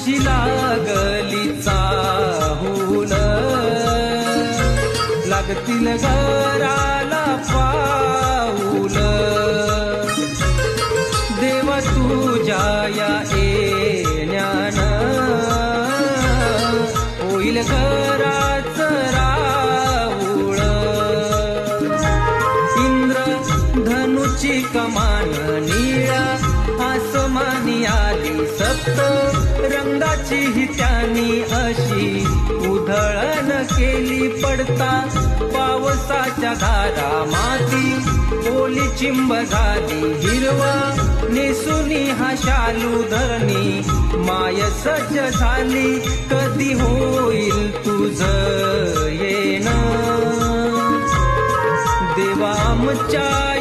तुझी लागली चाहूल, लागतील घराला पाऊल. देवा तुझ्या या येण्यानं होईल घराच राऊळ. इंद्रधनुची कमान निळ्या आसमानी आली, सप्त रंगाची ही त्यानी अशी उधळण केली. पडता पावसाच्या धारा माती ओली चिंब झाली. हिरवा नेसुनी हा शालू धरणी माय सज्ज झाली. कधी होईल तुझं येणं देवा आमच्या